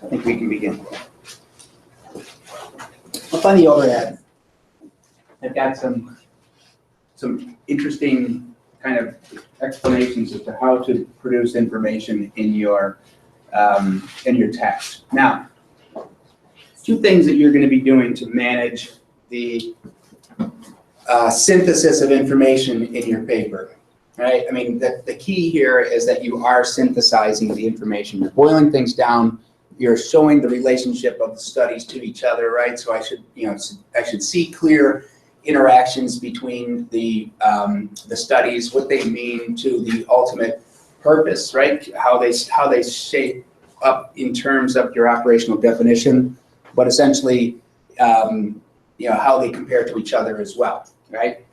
I think we can begin. Up on the overhead, I've got some interesting kind of explanations as to how to produce information in your text. Now, two things that you're going to be doing to manage the synthesis of information in your paper, right? I mean, the key here is that you are synthesizing the information. You're boiling things down. You're showing the relationship of the studies to each other, right? So I should see clear interactions between the studies, what they mean to the ultimate purpose, right? How they shape up in terms of your operational definition, but essentially, how they compare to each other as well, right?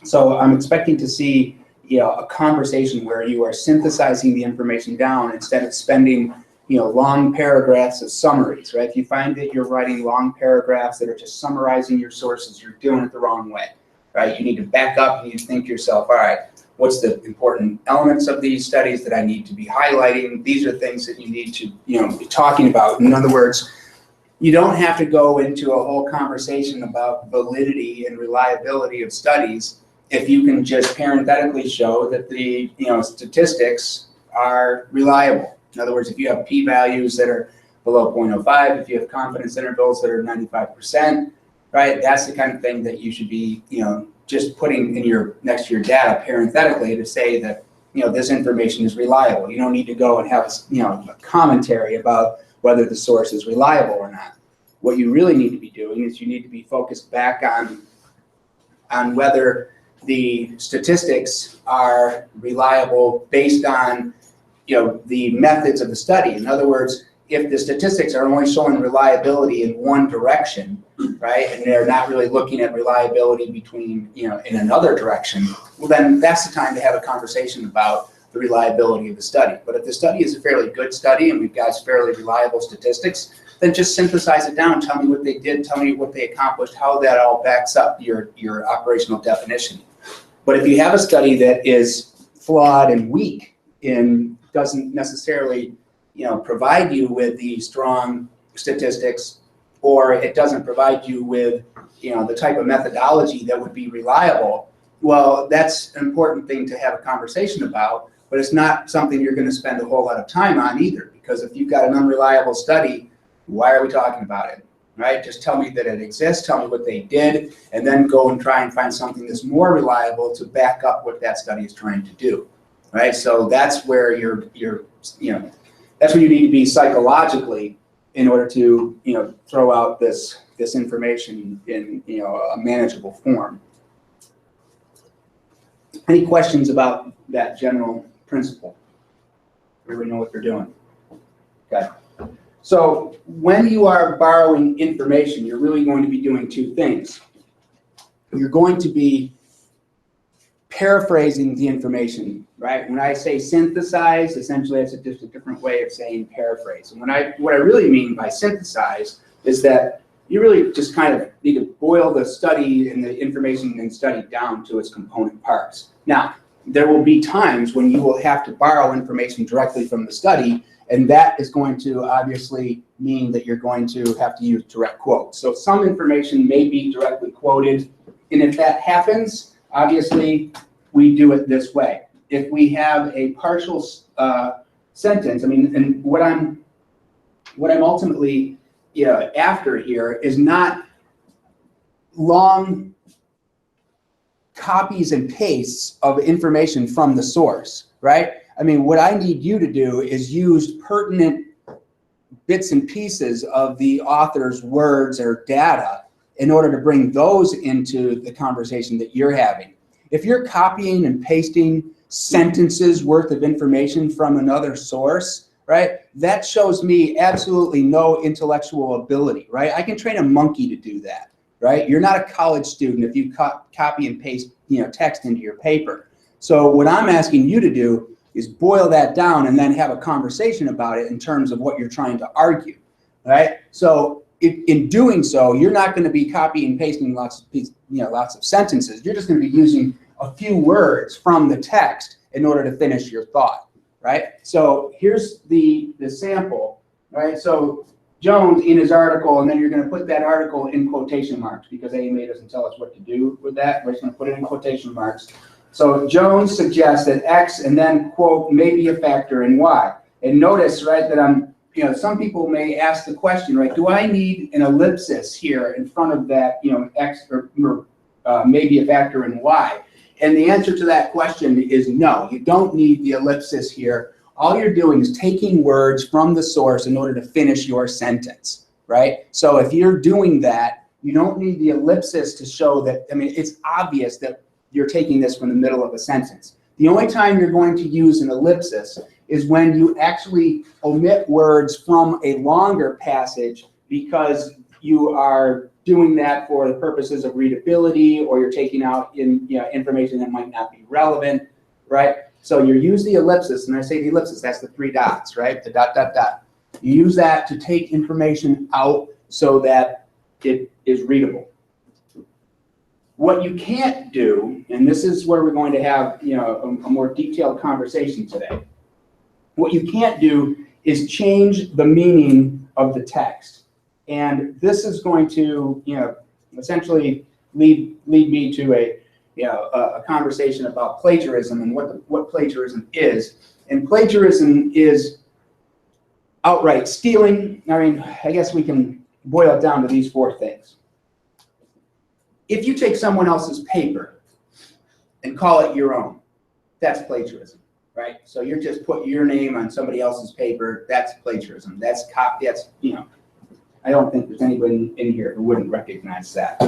So I'm expecting to see, a conversation where you are synthesizing the information down instead of spending, long paragraphs of summaries, right? If you find that you're writing long paragraphs that are just summarizing your sources, you're doing it the wrong way, right? You need to back up and you think to yourself, all right, what's the important elements of these studies that I need to be highlighting? These are things that you need to, be talking about. In other words, you don't have to go into a whole conversation about validity and reliability of studies if you can just parenthetically show that the, statistics are reliable. In other words, if you have p-values that are below 0.05, if you have confidence intervals that are 95%, right? That's the kind of thing that you should be, just putting in next to your data parenthetically to say that, this information is reliable. You don't need to go and have, a commentary about whether the source is reliable or not. What you really need to be doing is you need to be focused back on whether the statistics are reliable based on, the methods of the study. In other words, if the statistics are only showing reliability in one direction, right, and they're not really looking at reliability between, in another direction, well, then that's the time to have a conversation about the reliability of the study. But if the study is a fairly good study and we've got fairly reliable statistics, then just synthesize it down. Tell me what they did, tell me what they accomplished, how that all backs up your operational definition. But if you have a study that is flawed and weak and doesn't necessarily, provide you with the strong statistics, or it doesn't provide you with, the type of methodology that would be reliable, well, that's an important thing to have a conversation about, but it's not something you're going to spend a whole lot of time on either, because if you've got an unreliable study, why are we talking about it, right? Just tell me that it exists, tell me what they did, and then go and try and find something that's more reliable to back up what that study is trying to do, right? So that's where that's where you need to be psychologically in order to, throw out this information in, a manageable form. Any questions about that general principle? Everybody know what they're doing? Okay. So when you are borrowing information, you're really going to be doing two things. You're going to be paraphrasing the information, right? When I say synthesize, essentially it's just a different way of saying paraphrase. And what I really mean by synthesize is that you really just kind of need to boil the study and the information and study down to its component parts. Now, there will be times when you will have to borrow information directly from the study, and that is going to obviously mean that you're going to have to use direct quotes. So some information may be directly quoted, and if that happens, obviously we do it this way. If we have a partial sentence, and what I'm ultimately after here is not long copies and pastes of information from the source, right? What I need you to do is use pertinent bits and pieces of the author's words or data in order to bring those into the conversation that you're having. If you're copying and pasting sentences worth of information from another source, right, that shows me absolutely no intellectual ability, right? I can train a monkey to do that, right? You're not a college student if you copy and paste, text into your paper. So what I'm asking you to do is boil that down and then have a conversation about it in terms of what you're trying to argue, right? So in doing so, you're not going to be copying and pasting lots of sentences. You're just going to be using a few words from the text in order to finish your thought, right? So here's the sample, right? So Jones in his article, and then you're going to put that article in quotation marks because AMA doesn't tell us what to do with that. We're just going to put it in quotation marks. So Jones suggests that X and then quote may be a factor in Y. And notice, right, that some people may ask the question, right, do I need an ellipsis here in front of that, X or may be a factor in Y? And the answer to that question is no, you don't need the ellipsis here. All you're doing is taking words from the source in order to finish your sentence, right? So if you're doing that, you don't need the ellipsis to show that, it's obvious that you're taking this from the middle of a sentence. The only time you're going to use an ellipsis is when you actually omit words from a longer passage because you are doing that for the purposes of readability, or you're taking out information that might not be relevant, right? So you use the ellipsis, and I say the ellipsis, that's the 3 dots, right? The dot, dot, dot. You use that to take information out so that it is readable. What you can't do, and this is where we're going to have a more detailed conversation today. What you can't do is change the meaning of the text. And this is going to essentially lead me to a conversation about plagiarism and what plagiarism is. And plagiarism is outright stealing. I guess we can boil it down to these 4 things. If you take someone else's paper and call it your own, that's plagiarism, right? So you're just putting your name on somebody else's paper, that's plagiarism. That's I don't think there's anybody in here who wouldn't recognize that.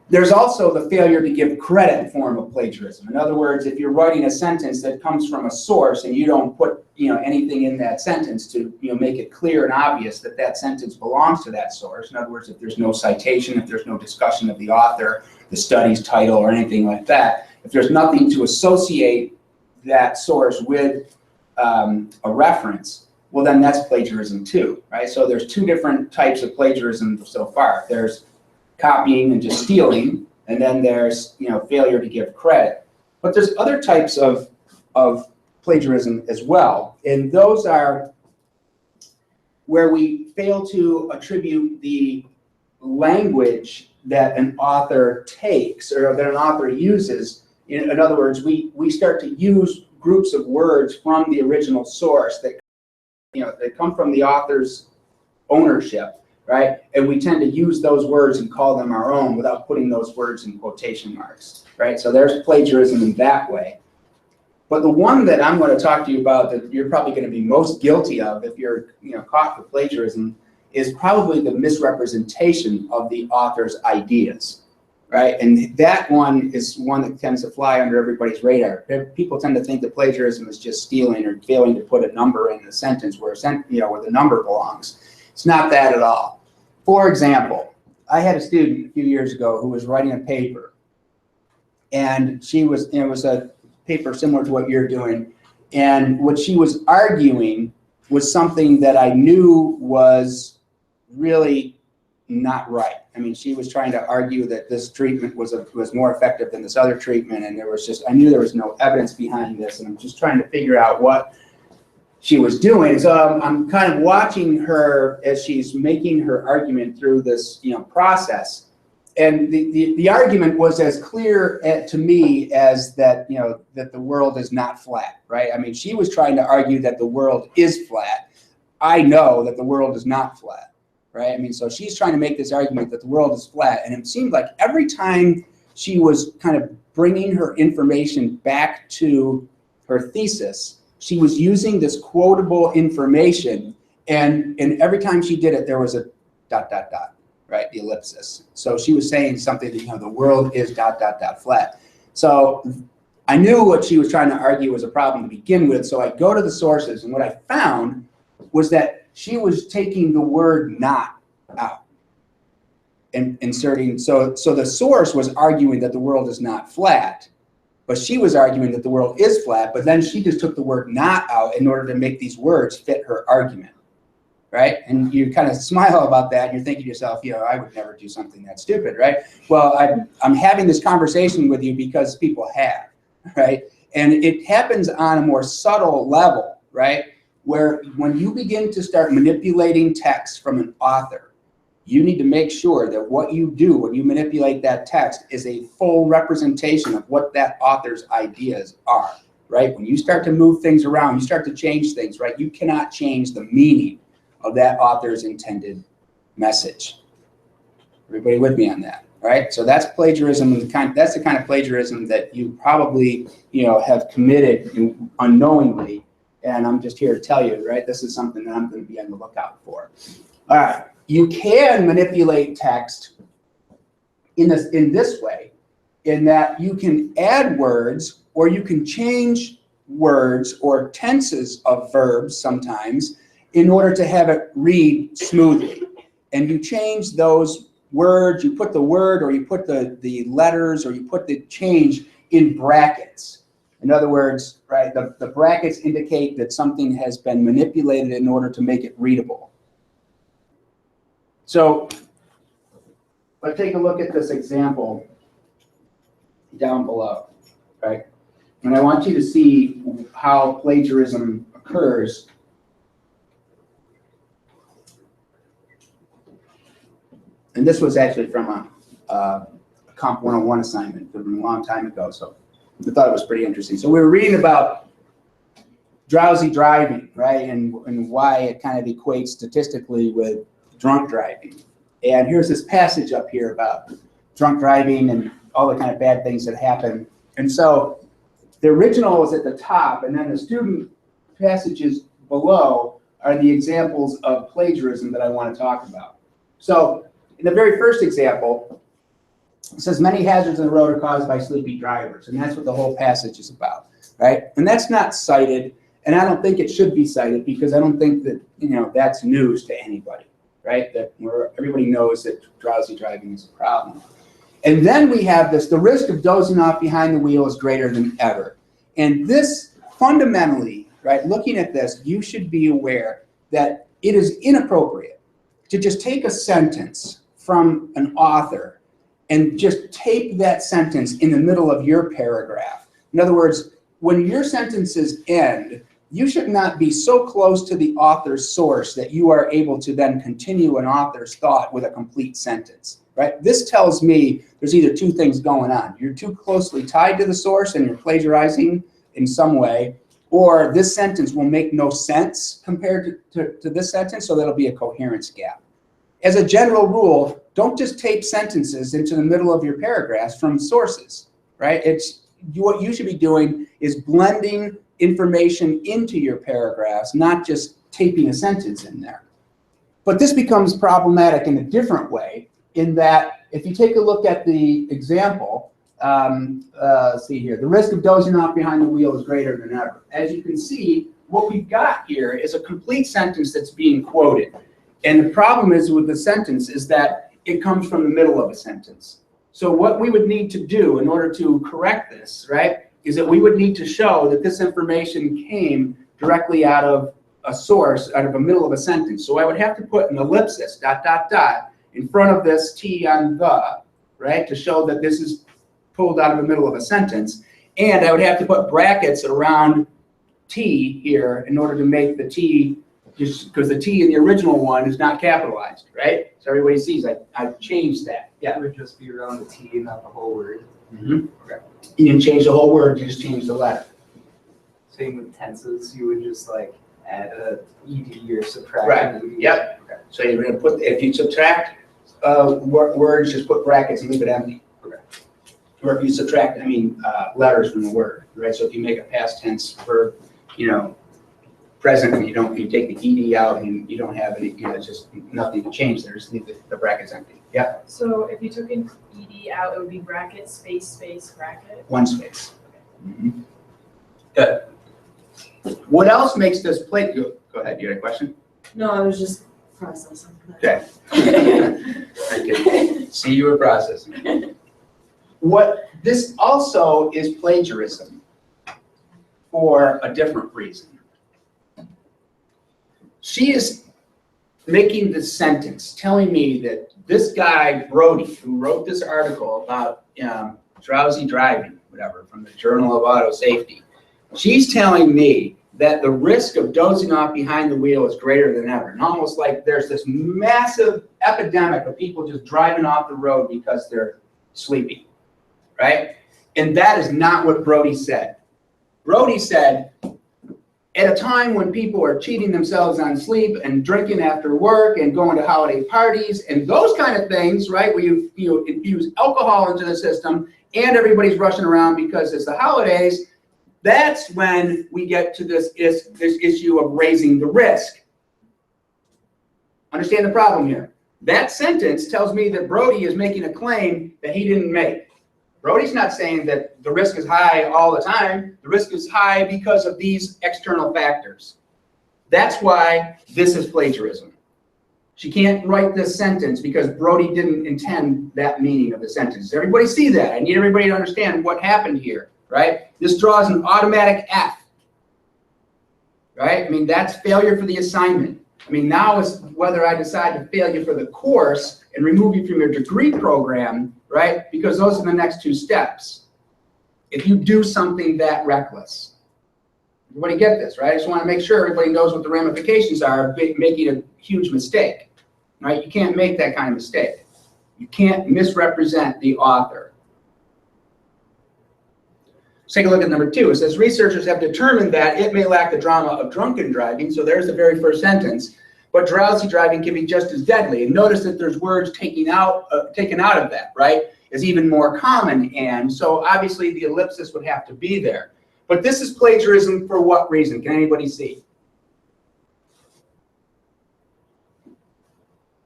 There's also the failure to give credit form of plagiarism. In other words, if you're writing a sentence that comes from a source and you don't put anything in that sentence to make it clear and obvious that that sentence belongs to that source. In other words, if there's no citation, if there's no discussion of the author, the study's title, or anything like that, if there's nothing to associate that source with a reference, well, then that's plagiarism too, right? So there's 2 different types of plagiarism so far. There's copying and just stealing, and then there's failure to give credit. But there's other types of plagiarism as well, and those are where we fail to attribute the language that an author takes or that an author uses. In other words, we start to use groups of words from the original source that that come from the author's ownership, right? And we tend to use those words and call them our own without putting those words in quotation marks, right? So there's plagiarism in that way. But the one that I'm going to talk to you about that you're probably going to be most guilty of if you're caught for plagiarism is probably the misrepresentation of the author's ideas, right? And that one is one that tends to fly under everybody's radar. People tend to think that plagiarism is just stealing or failing to put a number in a sentence where where the number belongs. It's not that at all. For example, I had a student a few years ago who was writing a paper, and she was it was a paper similar to what you're doing, and what she was arguing was something that I knew was really not right. She was trying to argue that this treatment was more effective than this other treatment, and I knew there was no evidence behind this, and I'm just trying to figure out what she was doing. So I'm kind of watching her as she's making her argument through this process. And the argument was as clear to me as that that the world is not flat, right? She was trying to argue that the world is flat. I know that the world is not flat, right? So she's trying to make this argument that the world is flat, and it seemed like every time she was kind of bringing her information back to her thesis, she was using this quotable information, and every time she did it, there was a ... right, the ellipsis. So she was saying something that, the world is ... flat. So I knew what she was trying to argue was a problem to begin with, so I go to the sources, and what I found was that she was taking the word not out and inserting, so the source was arguing that the world is not flat, but she was arguing that the world is flat, but then she just took the word not out in order to make these words fit her argument. Right? And you kind of smile about that, and you're thinking to yourself, I would never do something that stupid, right? Well, I'm having this conversation with you because people have, right? And it happens on a more subtle level, right? where when you begin to start manipulating text from an author, you need to make sure that what you do when you manipulate that text is a full representation of what that author's ideas are, right? When you start to move things around, you start to change things, right? You cannot change the meaning of that author's intended message. Everybody with me on that, right? So that's plagiarism. That's the kind of plagiarism that you probably, have committed unknowingly. And I'm just here to tell you, right? This is something that I'm going to be on the lookout for. All right. You can manipulate text in this way, in that you can add words, or you can change words or tenses of verbs sometimes in order to have it read smoothly. And you change those words, you put the word, or you put the letters, or you put the change in brackets. In other words, right, the brackets indicate that something has been manipulated in order to make it readable. So let's take a look at this example down below, right? And I want you to see how plagiarism occurs. And this was actually from a Comp 101 assignment from a long time ago, so I thought it was pretty interesting. So we were reading about drowsy driving, right, and why it kind of equates statistically with drunk driving. And here's this passage up here about drunk driving and all the kind of bad things that happen. And so the original is at the top, and then the student passages below are the examples of plagiarism that I want to talk about. So in the very first example, it says many hazards on the road are caused by sleepy drivers, and that's what the whole passage is about, right? And that's not cited, and I don't think it should be cited, because I don't think that, that's news to anybody, right? That everybody knows that drowsy driving is a problem. And then we have this: the risk of dozing off behind the wheel is greater than ever. And this fundamentally, right, looking at this, you should be aware that it is inappropriate to just take a sentence from an author and just tape that sentence in the middle of your paragraph. In other words, when your sentences end, you should not be so close to the author's source that you are able to then continue an author's thought with a complete sentence, right? This tells me there's either two things going on. You're too closely tied to the source and you're plagiarizing in some way, or this sentence will make no sense compared to this sentence, so that'll be a coherence gap. As a general rule, don't just tape sentences into the middle of your paragraphs from sources, right? What you should be doing is blending information into your paragraphs, not just taping a sentence in there. But this becomes problematic in a different way, in that if you take a look at the example, let's see here, the risk of dozing off behind the wheel is greater than ever. As you can see, what we've got here is a complete sentence that's being quoted. And the problem is with the sentence is that it comes from the middle of a sentence. So what we would need to do in order to correct this, right, is that we would need to show that this information came directly out of a source, out of the middle of a sentence. So I would have to put an ellipsis, ... in front of this T on the, right, to show that this is pulled out of the middle of a sentence. And I would have to put brackets around T here in order to make the T, just because the T in the original one is not capitalized, right? So everybody sees I've changed that. Yeah. It would just be around the T, not the whole word. Mm-hmm. Okay. You didn't change the whole word, you just changed the letter. Same with tenses, you would just like add a ed or subtract. Right. An ed. Yep. Okay. So you're going to put, if you subtract words, just put brackets and leave it empty. Okay. Or if you subtract, letters from the word, right? So if you make a past tense verb, present, and you take the ed out and you don't have any, it's just nothing to change there. Just leave the brackets empty. Yeah. So if you took an ed out, it would be bracket, space, space, bracket? One space. Mm-hmm. Good. What else makes this plate? Go ahead. You had a question? No, I was just processing. Okay. I can see you were processing. What this also is plagiarism for a different reason. She is making this sentence telling me that this guy, Brody, who wrote this article about drowsy driving, whatever, from the Journal of Auto Safety, she's telling me that the risk of dozing off behind the wheel is greater than ever. And almost like there's this massive epidemic of people just driving off the road because they're sleepy, right? And that is not what Brody said. Brody said, at a time when people are cheating themselves on sleep and drinking after work and going to holiday parties and those kind of things, right, where you infuse alcohol into the system and everybody's rushing around because it's the holidays, that's when we get to this issue of raising the risk. Understand the problem here. That sentence tells me that Brody is making a claim that he didn't make. Brody's not saying that the risk is high all the time. The risk is high because of these external factors. That's why this is plagiarism. She can't write this sentence because Brody didn't intend that meaning of the sentence. Does everybody see that? I need everybody to understand what happened here, right? This draws an automatic F, right? I mean, that's failure for the assignment. I mean, now it's whether I decide to fail you for the course and remove you from your degree program, right? Because those are the next two steps. If you do something that reckless. Everybody get this, right? I just want to make sure everybody knows what the ramifications are of making a huge mistake, right? You can't make that kind of mistake. You can't misrepresent the author. Let's take a look at number 2. It says, researchers have determined that it may lack the drama of drunken driving, so there's the very first sentence, but drowsy driving can be just as deadly. And notice that there's words taken out of that, right? Is even more common, and so obviously the ellipsis would have to be there. But this is plagiarism for what reason? Can anybody see?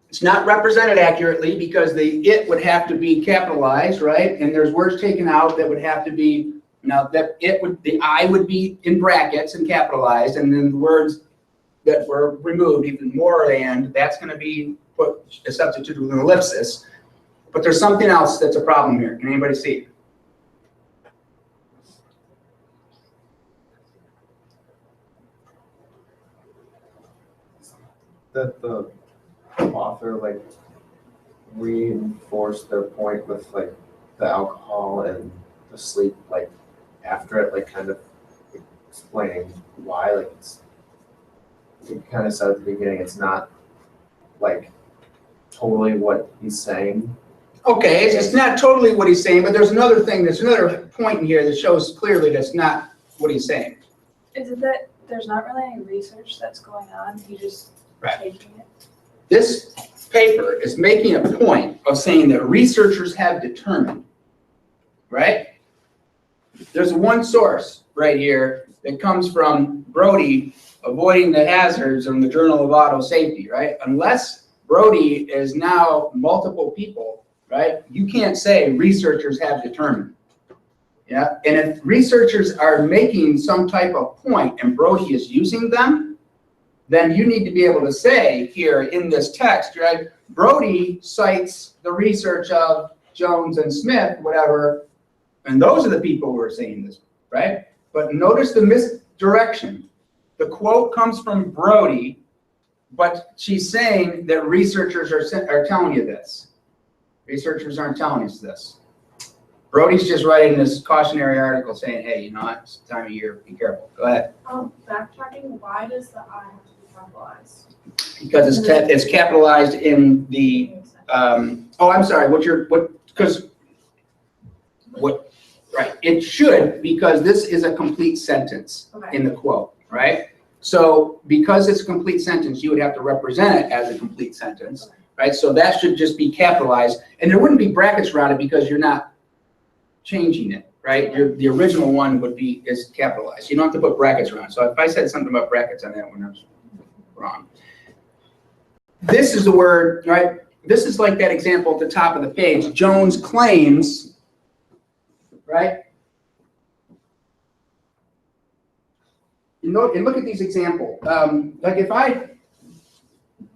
It's not represented accurately because the it would have to be capitalized, right? And there's words taken out that would have to be, now that it would, the I would be in brackets and capitalized, and then the words that were removed, even more than, that's going to be put a substitute with an ellipsis. But there's something else that's a problem here. Can anybody see? That the author like reinforced their point with like the alcohol and the sleep, like after it, like kind of explaining why, like it kind of said at the beginning it's not like totally what he's saying. Okay, it's not totally what he's saying, but there's another thing, there's another point in here that shows clearly that's not what he's saying. Is it that there's not really any research that's going on? He just taking it? This paper is making a point of saying that researchers have determined, right? There's one source right here that comes from Brody avoiding the hazards in the Journal of Auto Safety, right? Unless Brody is now multiple people, right? You can't say researchers have determined. Yeah, and if researchers are making some type of point and Brody is using them, then you need to be able to say here in this text, right? Brody cites the research of Jones and Smith, whatever, and those are the people who are saying this, right? But notice the misdirection. The quote comes from Brody, but she's saying that researchers are telling you this. Researchers aren't telling us this. Brody's just writing this cautionary article saying, hey, you know what, it's the time of year, be careful. Go ahead. Backtracking, why does the I have to be capitalized? Because it's capitalized in the, oh, I'm sorry, right, it should, because this is a complete sentence in the quote, right? So because it's a complete sentence, you would have to represent it as a complete sentence, right? So that should just be capitalized, and there wouldn't be brackets around it because you're not changing it, right? The original one is capitalized. You don't have to put brackets around. So if I said something about brackets on that one, I was wrong. This is the word, right? This is like that example at the top of the page. Jones claims, right? You know, and look at these examples. Like if I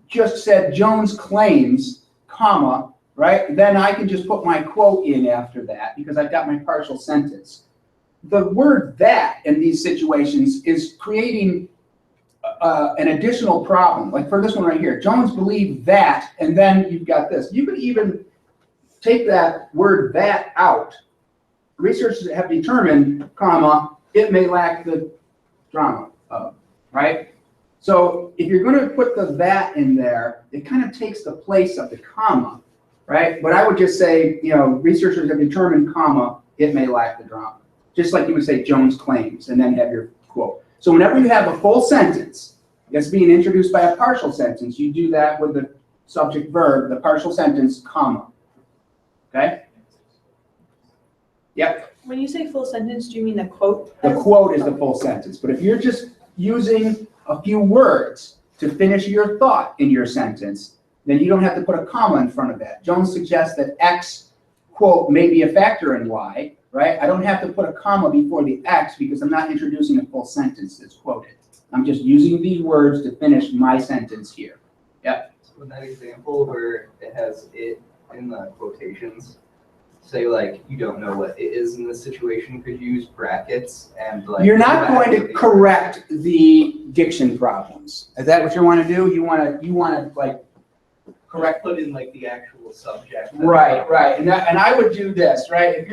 just said Jones claims, comma, right? Then I can just put my quote in after that because I've got my partial sentence. The word that in these situations is creating an additional problem. Like for this one right here, Jones believed that, and then you've got this. You could even take that word that out. Researchers have determined, comma, it may lack the drama of. right? So if you're going to put the that in there, it kind of takes the place of the comma, right? But I would just say, researchers have determined, comma, it may lack the drama. Just like you would say Jones claims and then have your quote. So whenever you have a full sentence that's being introduced by a partial sentence, you do that with the subject verb, the partial sentence, comma. Okay? Yep. When you say full sentence, do you mean the quote? The quote is the full sentence. But if you're just using a few words to finish your thought in your sentence, then you don't have to put a comma in front of that. Jones suggests that X, quote, may be a factor in Y, right? I don't have to put a comma before the X because I'm not introducing a full sentence that's quoted. I'm just using these words to finish my sentence here. Yep. So in that example where it has it in the quotations, say like you don't know what it is in this situation, could you use brackets and like. You're not going to correct the diction problems. Is that what you want to do? You want to like correct. Put in like the actual subject. Right. And I would do this, right? If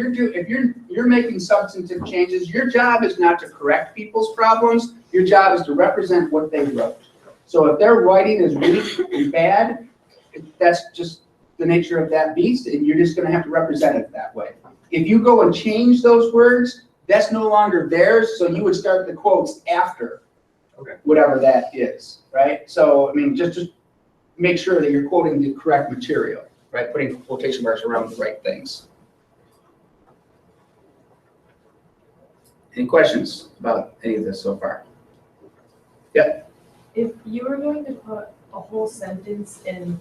you're making substantive changes, your job is not to correct people's problems. Your job is to represent what they wrote. So if their writing is weak and bad, that's just the nature of that beast, and you're just going to have to represent it that way. If you go and change those words, that's no longer theirs, so you would start the quotes after whatever that is, right? So, I mean, just make sure that you're quoting the correct material, right? Putting quotation marks around the right things. Any questions about any of this so far? Yep. If you were going to put a whole sentence in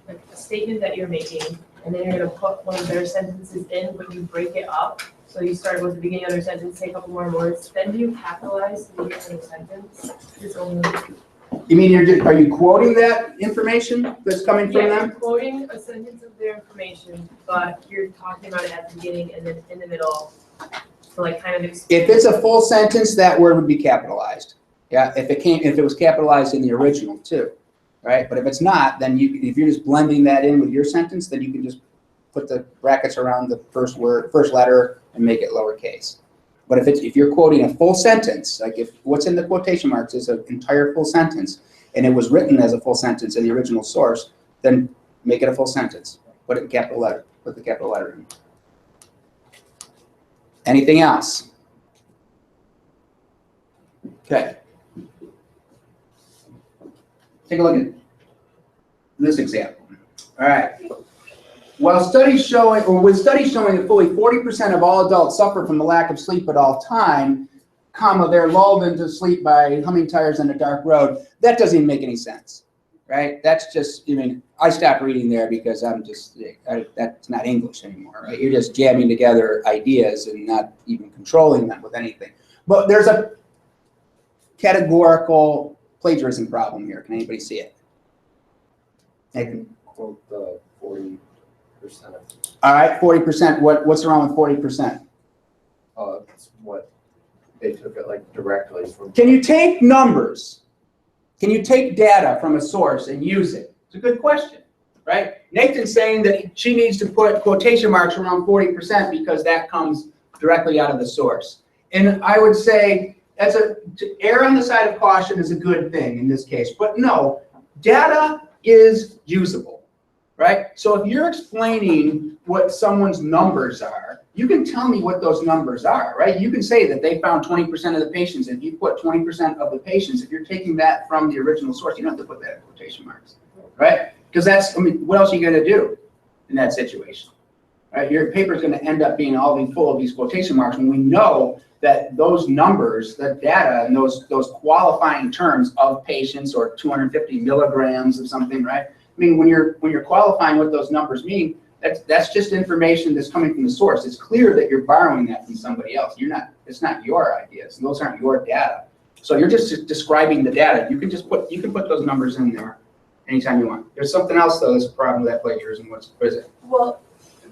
like a statement that you're making, and then you're going to put one of their sentences in, but you break it up, so you start with the beginning of their sentence, say a couple more words, then do you capitalize the beginning of the sentence? It's only. You mean are you quoting that information that's coming from Yeah, them? you're quoting a sentence of their information, but you're talking about it at the beginning and then in the middle to like kind of explain. If it's a full sentence, that word would be capitalized. Yeah, if it was capitalized in the original too, right? But if it's not, then if you're just blending that in with your sentence, then you can just put the brackets around the first letter, and make it lowercase. But if you're quoting a full sentence, like if what's in the quotation marks is an entire full sentence, and it was written as a full sentence in the original source, then make it a full sentence. Put it in capital letter. Put the capital letter in. Anything else? Okay. Take a look at this example. All right. With studies showing that fully 40% of all adults suffer from the lack of sleep at all time, they're lulled into sleep by humming tires on a dark road, that doesn't even make any sense, right? That's just, I stopped reading there because that's not English anymore, right? You're just jamming together ideas and not even controlling them with anything. But there's a categorical plagiarism problem here. Can anybody see it? Nathan? Quote the 40%. All right, 40%. What's wrong with 40%? It's what they took it like directly from. Can you take numbers? Can you take data from a source and use it? It's a good question, right? Nathan's saying that she needs to put quotation marks around 40% because that comes directly out of the source. And I would say to err on the side of caution is a good thing in this case. But no, data is usable, right? So if you're explaining what someone's numbers are, you can tell me what those numbers are, right? You can say that they found 20% of the patients. If you put 20% of the patients, if you're taking that from the original source, you don't have to put that in quotation marks, right? Because what else are you going to do in that situation, right? Your paper is going to end up being full of these quotation marks when we know that those numbers, the data, and those qualifying terms of patients or 250 milligrams of something, right? I mean, when you're qualifying what those numbers mean, that's just information that's coming from the source. It's clear that you're borrowing that from somebody else. It's not your ideas. Those aren't your data. So you're just describing the data. You can put those numbers in there anytime you want. There's something else though that's a problem with that plagiarism. What is it? Well,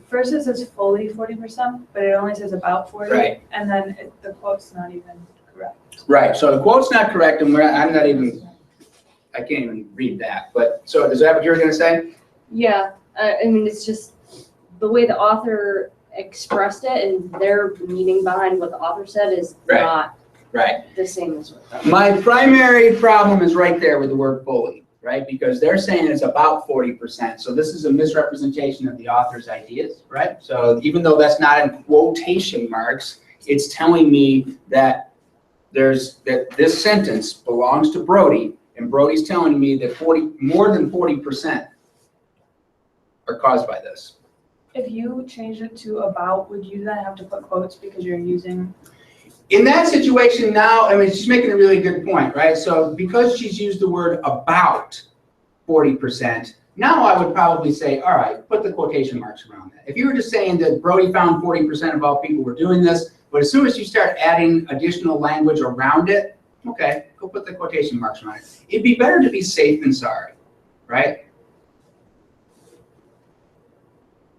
first it says fully 40%, but it only says about 40, right. And then the quote's not even correct. Right. So the quote's not correct, and I can't even read that. But so is that what you were going to say? Yeah, I mean, it's just the way the author expressed it and their meaning behind what the author said is Right. not Right. the same as what. My primary problem is right there with the word fully, right? Because they're saying it's about 40%. So this is a misrepresentation of the author's ideas, right? So even though that's not in quotation marks, it's telling me that this sentence belongs to Brody, and Brody's telling me that more than 40% are caused by this. If you changed it to about, would you then have to put quotes because you're using? In that situation now, I mean, she's making a really good point, right? So because she's used the word about 40%, now I would probably say, all right, put the quotation marks around that. If you were just saying that Brody found 40% of all people were doing this, but as soon as you start adding additional language around it, okay, go put the quotation marks around it. It'd be better to be safe than sorry, right?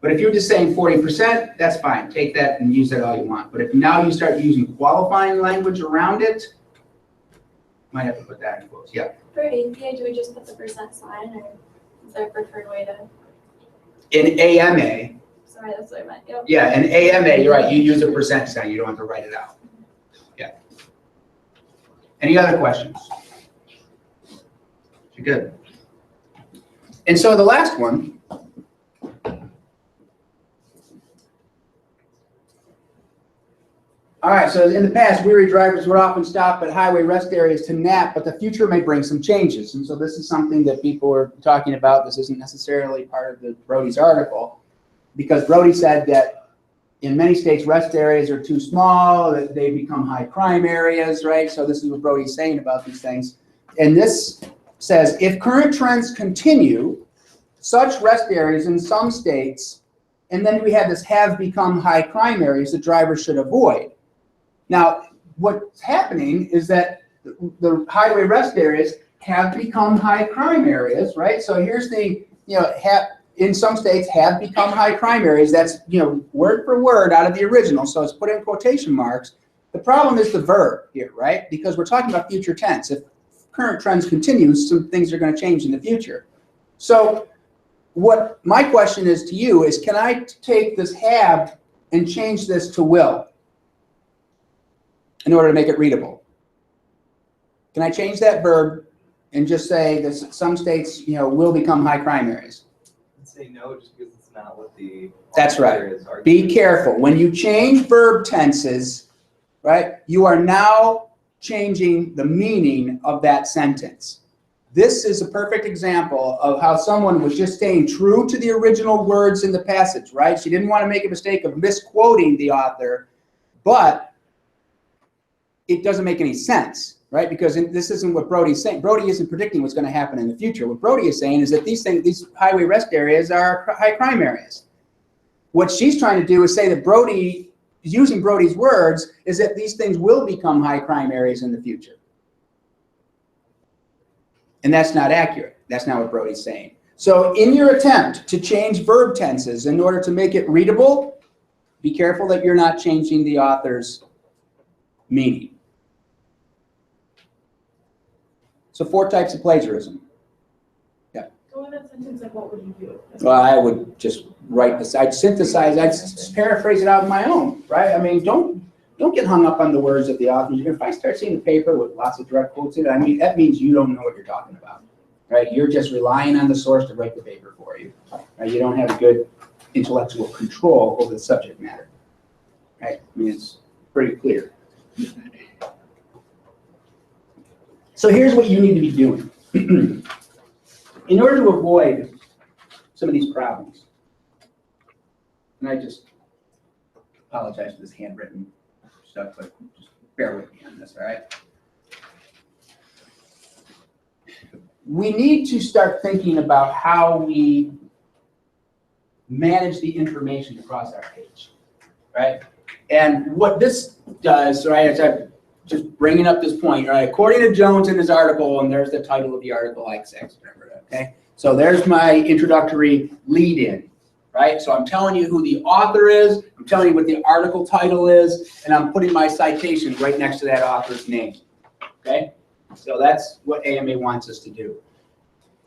But if you're just saying 40%, that's fine. Take that and use that all you want. But if now you start using qualifying language around it, might have to put that in quotes. Yeah. For APA, do we just put the percent sign, or is there a preferred way to? In AMA, Sorry, that's what I meant. Yep. yeah, in AMA, you're right. You use a percent sign. You don't have to write it out. Yeah. Any other questions? You're good. And so the last one. All right, so in the past, weary drivers would often stop at highway rest areas to nap, but the future may bring some changes. And so this is something that people are talking about. This isn't necessarily part of Brody's article, because Brody said that in many states, rest areas are too small, that they become high crime areas, right? So this is what Brody's saying about these things. And this says, if current trends continue, such rest areas in some states, and then we have this have become high crime areas that drivers should avoid. Now, what's happening is that the highway rest areas have become high crime areas, right? So here's the, in some states have become high crime areas. That's, word for word out of the original. So it's put in quotation marks. The problem is the verb here, right? Because we're talking about future tense. If current trends continue, some things are going to change in the future. So what my question is to you is, can I take this have and change this to will in order to make it readable? Can I change that verb and just say that some states, will become high crime areas? I'd say no, just because it's not what the. That's right. Is arguing. Be careful. When you change verb tenses, right, you are now changing the meaning of that sentence. This is a perfect example of how someone was just staying true to the original words in the passage, right? She didn't want to make a mistake of misquoting the author, but it doesn't make any sense, right? Because this isn't what Brody's saying. Brody isn't predicting what's going to happen in the future. What Brody is saying is that these highway rest areas are high crime areas. What she's trying to do is say that Brody, using Brody's words, is that these things will become high crime areas in the future. And that's not accurate. That's not what Brody's saying. So in your attempt to change verb tenses in order to make it readable, be careful that you're not changing the author's meaning. So 4 types of plagiarism. Yeah. So in that sentence, like, what would you do? Well, I would just write this. I'd synthesize. I'd paraphrase it out on my own, right? I mean, don't get hung up on the words of the author. If I start seeing a paper with lots of direct quotes in it, I mean, that means you don't know what you're talking about, right? You're just relying on the source to write the paper for you, right? You don't have good intellectual control over the subject matter, right? I mean, it's pretty clear. So here's what you need to be doing. In order to avoid some of these problems, and I just apologize for this handwritten stuff, but just bear with me on this, all right? We need to start thinking about how we manage the information across our page, right? And what this does, right, is I'm just bringing up this point, right? According to Jones in his article, and there's the title of the article, okay? So there's my introductory lead-in, right? So I'm telling you who the author is, I'm telling you what the article title is, and I'm putting my citation right next to that author's name, okay? So that's what AMA wants us to do.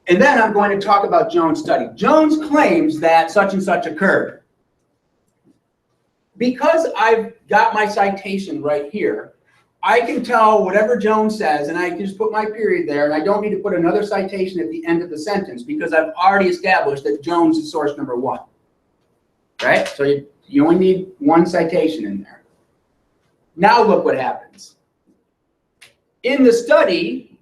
And then I'm going to talk about Jones' study. Jones claims that such and such occurred. Because I've got my citation right here, I can tell whatever Jones says, and I can just put my period there, and I don't need to put another citation at the end of the sentence because I've already established that Jones is source number one, right? So you only need one citation in there. Now look what happens. In the study,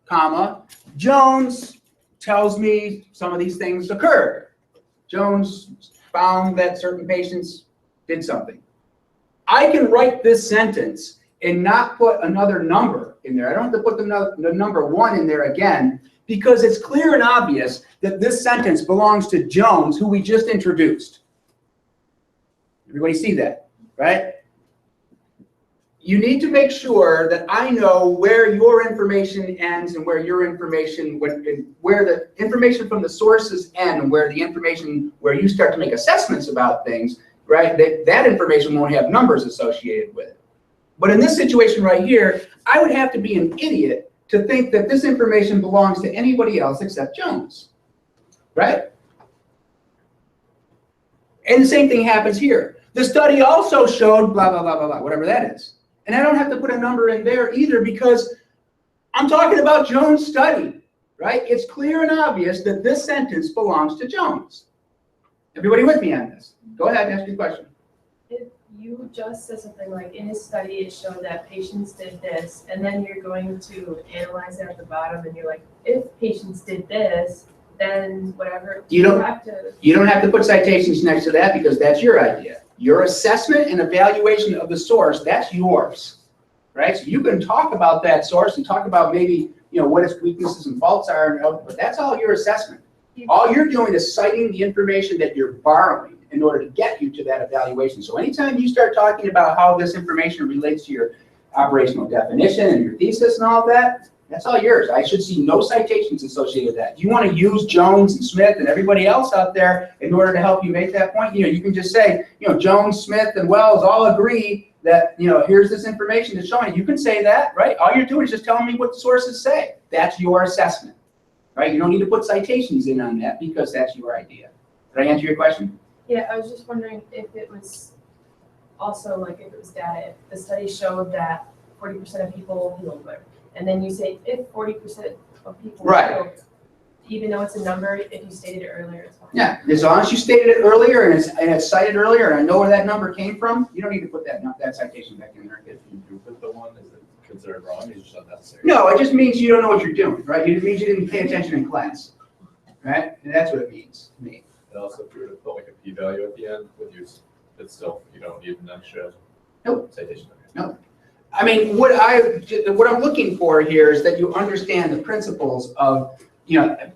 comma, Jones tells me some of these things occurred. Jones found that certain patients did something. I can write this sentence and not put another number in there. I don't have to put the number one in there again because it's clear and obvious that this sentence belongs to Jones, who we just introduced. Everybody see that, right? You need to make sure that I know where your information ends and where your information, where the information from the sources end and where the information, where you start to make assessments about things, right? That information won't have numbers associated with it. But in this situation right here, I would have to be an idiot to think that this information belongs to anybody else except Jones, right? And the same thing happens here. The study also showed blah, blah, blah, blah, blah, whatever that is. And I don't have to put a number in there either because I'm talking about Jones' study, right? It's clear and obvious that this sentence belongs to Jones. Everybody with me on this? Go ahead and ask your question. If you just said something like, in his study, it showed that patients did this, and then you're going to analyze it at the bottom, and you're like, if patients did this, then whatever. You don't have to put citations next to that because that's your idea. Your assessment and evaluation of the source, that's yours, right? So you can talk about that source and talk about maybe, what its weaknesses and faults are, but that's all your assessment. All you're doing is citing the information that you're borrowing in order to get you to that evaluation. So anytime you start talking about how this information relates to your operational definition and your thesis and all of that, that's all yours. I should see no citations associated with that. If you want to use Jones and Smith and everybody else out there in order to help you make that point, you can just say, Jones, Smith, and Wells all agree that, here's this information that's showing. You can say that, right? All you're doing is just telling me what the sources say. That's your assessment, right? You don't need to put citations in on that because that's your idea. Did I answer your question? Yeah, I was just wondering if it was also like if it was data. If the study showed that 40% of people healed, and then you say if 40% of people healed, even though it's a number, if you stated it earlier, it's fine. Yeah, as long as you stated it earlier and it's cited earlier, and I know where that number came from, you don't need to put that citation back in there. If you do put the one, is it considered wrong? It's just unnecessary. No, it just means you don't know what you're doing, right? It means you didn't pay attention in class, right? And that's what it means to me. And also, if you were to put like a p-value at the end, it's still, you don't need an extra citation. Nope. I mean, what I'm looking for here is that you understand the principles of,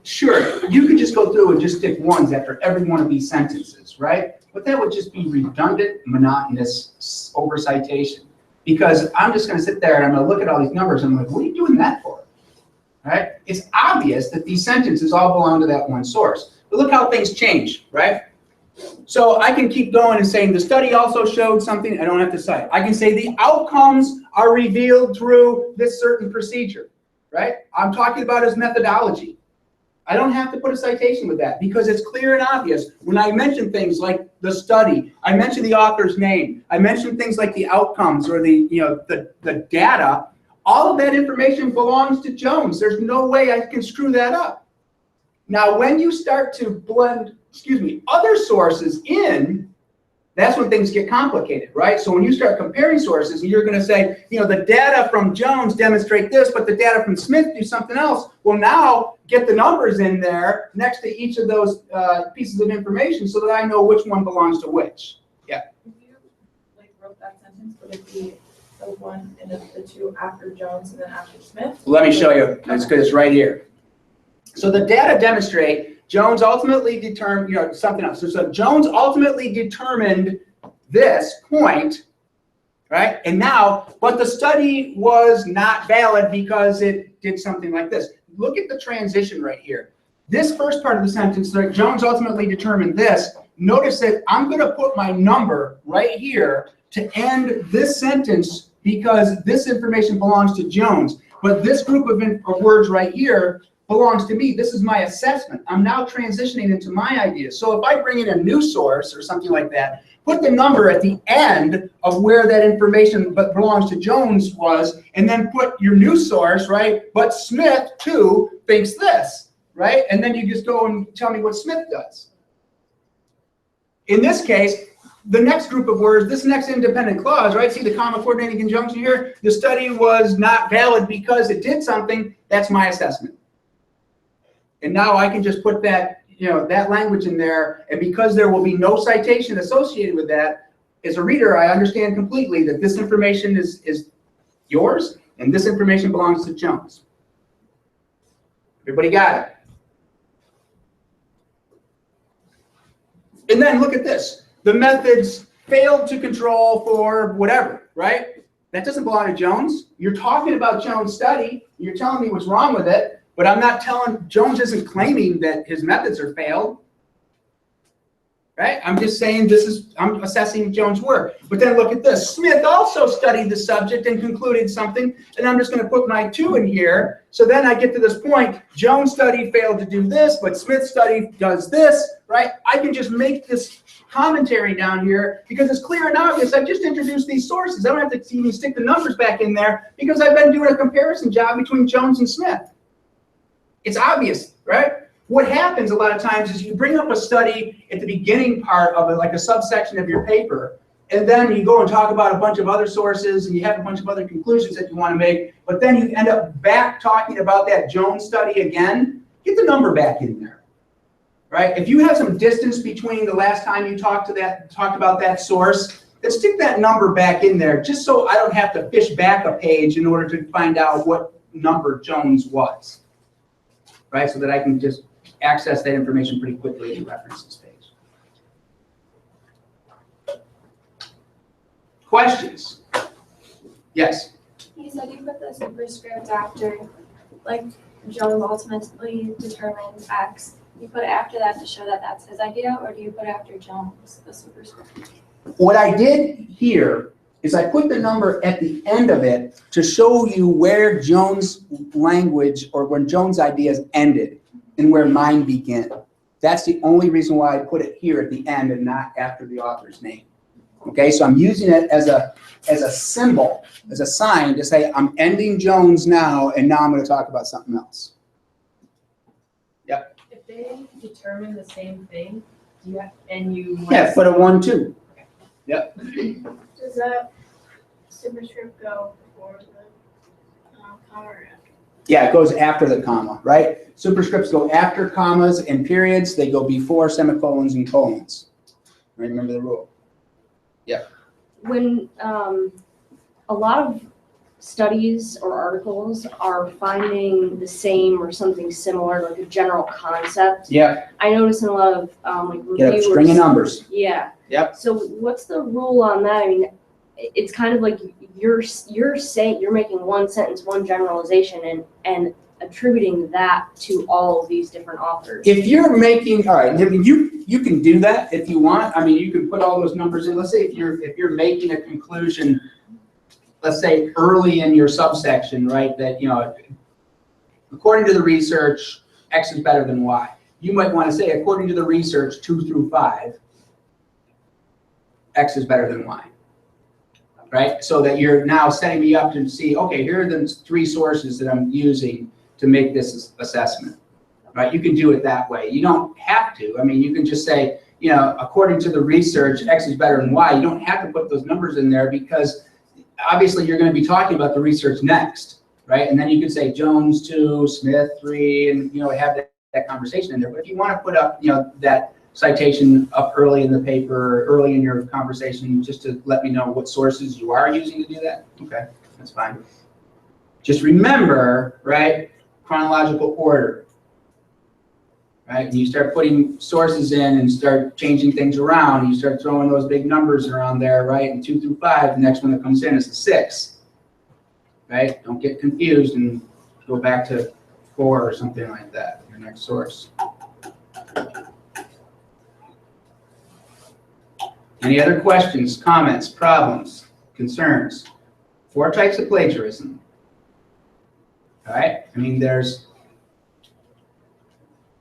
sure, you could just go through and just stick ones after every one of these sentences, right? But that would just be redundant, monotonous over-citation. Because I'm just going to sit there and I'm going to look at all these numbers and I'm like, what are you doing that for? Right? It's obvious that these sentences all belong to that one source. But look how things change, right? So I can keep going and saying the study also showed something. I don't have to cite. I can say the outcomes are revealed through this certain procedure, right? I'm talking about his methodology. I don't have to put a citation with that because it's clear and obvious. When I mention things like the study, I mention the author's name, I mention things like the outcomes or the data, all of that information belongs to Jones. There's no way I can screw that up. Now, when you start to blend, other sources in, that's when things get complicated, right? So when you start comparing sources and you're going to say, the data from Jones demonstrate this, but the data from Smith do something else. Well, now get the numbers in there next to each of those pieces of information so that I know which one belongs to which. Yeah. If you wrote that sentence, would it be the one and the two after Jones and then after Smith? Let me show you. It's because it's right here. So the data demonstrate Jones ultimately determined, something else. So Jones ultimately determined this point, right? And now, but the study was not valid because it did something like this. Look at the transition right here. This first part of the sentence, like Jones ultimately determined this. Notice that I'm going to put my number right here to end this sentence because this information belongs to Jones. But this group of words right here belongs to me. This is my assessment. I'm now transitioning into my ideas. So if I bring in a new source or something like that, put the number at the end of where that information but belongs to Jones was, and then put your new source, right? But Smith too thinks this, right? And then you just go and tell me what Smith does. In this case, the next group of words, this next independent clause, right? See the comma coordinating conjunction here? The study was not valid because it did something. That's my assessment. And now I can just put that, that language in there, and because there will be no citation associated with that, as a reader, I understand completely that this information is yours, and this information belongs to Jones. Everybody got it? And then look at this. The methods failed to control for whatever, right? That doesn't belong to Jones. You're talking about Jones' study. You're telling me what's wrong with it, but I'm not telling, Jones isn't claiming that his methods are failed, right? I'm just saying I'm assessing Jones' work. But then look at this. Smith also studied the subject and concluded something, and I'm just going to put my 2 in here. So then I get to this point, Jones' study failed to do this, but Smith's study does this, right? I can just make this commentary down here because it's clear and obvious. I've just introduced these sources. I don't have to even stick the numbers back in there because I've been doing a comparison job between Jones and Smith. It's obvious, right? What happens a lot of times is you bring up a study at the beginning part of it, like a subsection of your paper, and then you go and talk about a bunch of other sources and you have a bunch of other conclusions that you want to make, but then you end up back talking about that Jones study again. Get the number back in there. Right? If you have some distance between the last time you talked about that source, then stick that number back in there, just so I don't have to fish back a page in order to find out what number Jones was. Right? So that I can just access that information pretty quickly in the references page. Questions? Yes? You said you put the superscript after, like, Jones ultimately determined X. You put it after that to show that that's his idea, or do you put it after Jones, the superscript? What I did here is I put the number at the end of it to show you where Jones' language or when Jones' ideas ended and where mine begin. That's the only reason why I put it here at the end and not after the author's name. Okay, so I'm using it as a symbol, as a sign to say I'm ending Jones now, and now I'm going to talk about something else. Yep. If they determine the same thing, do you have, and you Yeah, put a 1, 2. Yep. Does that superscript go before the comma or after? Yeah, it goes after the comma, right? Superscripts go after commas and periods. They go before semicolons and colons. Right? Remember the rule. Yeah. When a lot of studies or articles are finding the same or something similar, like a general concept. Yeah. I notice in a lot of like Get reviewers. a string of numbers. Yeah. Yep. So what's the rule on that? I mean, it's kind of like you're saying you're making one sentence, one generalization, and attributing that to all of these different authors. If you're making, all right, you can do that if you want. I mean, you can put all those numbers in. Let's say if you're making a conclusion, let's say early in your subsection, right, that, according to the research, X is better than Y. You might want to say, according to the research, 2 through 5, X is better than Y. Right? So that you're now setting me up to see, okay, here are the 3 sources that I'm using to make this assessment. Right? You can do it that way. You don't have to. I mean, you can just say, according to the research, X is better than Y. You don't have to put those numbers in there because obviously you're going to be talking about the research next, right? And then you could say Jones 2, Smith 3, and have that conversation in there. But if you want to put up, that citation up early in the paper, early in your conversation, just to let me know what sources you are using to do that, okay, that's fine. Just remember, right, chronological order. Right? And you start putting sources in and start changing things around. You start throwing those big numbers around there, right? And 2 through 5, the next one that comes in is the 6. Right? Don't get confused and go back to 4 or something like that, your next source. Any other questions, comments, problems, concerns? 4 types of plagiarism. All right? I mean, there's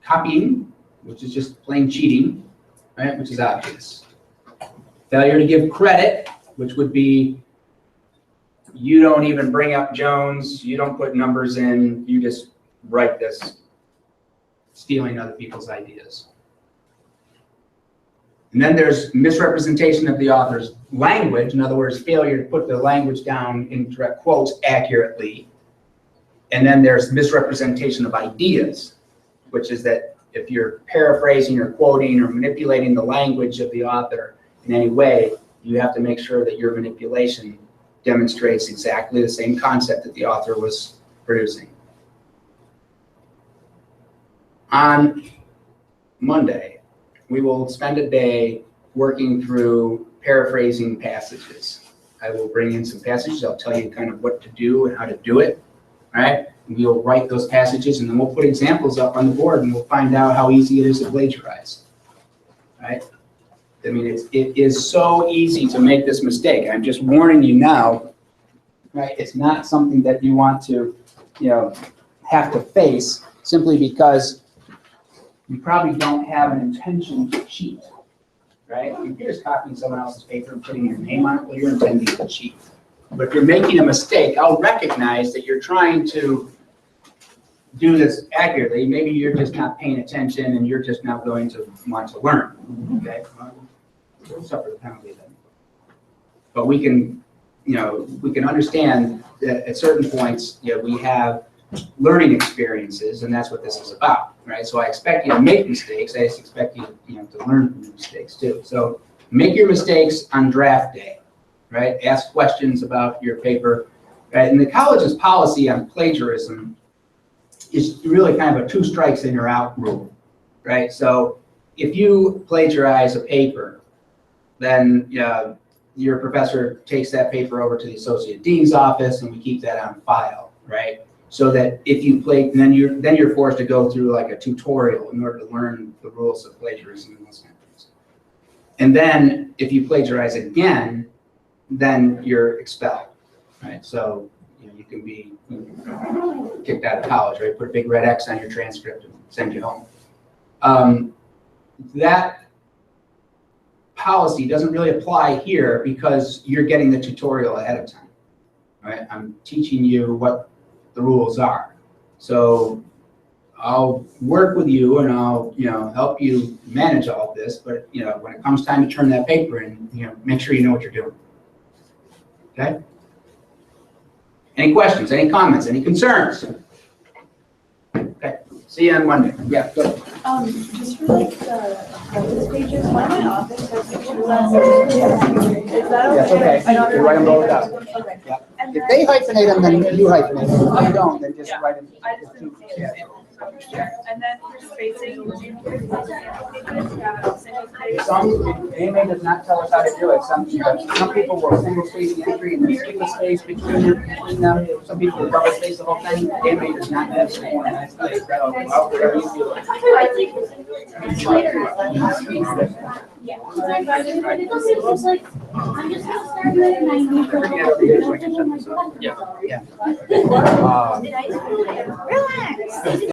Copying, which is just plain cheating, right, which is obvious. Failure to give credit, which would be you don't even bring up Jones, you don't put numbers in, you just write this, stealing other people's ideas. And then there's misrepresentation of the author's language, in other words, failure to put the language down in direct quotes accurately. And then there's misrepresentation of ideas, which is that if you're paraphrasing or quoting or manipulating the language of the author in any way, you have to make sure that your manipulation demonstrates exactly the same concept that the author was producing. On Monday, we will spend a day working through paraphrasing passages. I will bring in some passages. I'll tell you kind of what to do and how to do it. All right? We'll write those passages, and then we'll put examples up on the board, and we'll find out how easy it is to plagiarize. All right? I mean, it is so easy to make this mistake. I'm just warning you now. Right? It's not something that you want to, have to face simply because you probably don't have an intention to cheat, right? If you're just copying someone else's paper and putting your name on it, well, you're intending to cheat. But if you're making a mistake, I'll recognize that you're trying to do this accurately. Maybe you're just not paying attention and you're just not going to want to learn, okay? Well, we'll suffer the penalty then. But we can, we can understand that at certain points, we have learning experiences, and that's what this is about, right? So I expect you to make mistakes. I just expect you, to learn from your mistakes too. So make your mistakes on draft day, right? Ask questions about your paper, right? And the college's policy on plagiarism is really kind of a 2 strikes and you're out rule, right? So if you plagiarize a paper, then your professor takes that paper over to the associate dean's office, and we keep that on file, right? So that if you then you're forced to go through like a tutorial in order to learn the rules of plagiarism and those kind of things. And then if you plagiarize again, then you're expelled, right? So you can be kicked out of college, right? Put a big red X on your transcript and send you home. That policy doesn't really apply here because you're getting the tutorial ahead of time, right? I'm teaching you what the rules are. So I'll work with you and I'll, help you manage all of this, but, when it comes time to turn that paper in, make sure you know what you're doing. Okay? Any questions, any comments, any concerns? Okay, see you on Monday. Yeah, go. Just for like the practice pages, one of my authors has 2 lessons. Is that That's okay. I don't You write them both up. Okay. Yeah. And If then- they hyphenate them, then you hyphenate them. If you don't, then just write them. I just didn't see it. And then for spacing, would you put Some, AMA does not tell us how to do it. Some people will single space the entry and then skip a space between them. Some people will double space the whole thing. AMA does not have the one. That's whatever you feel like. Yeah.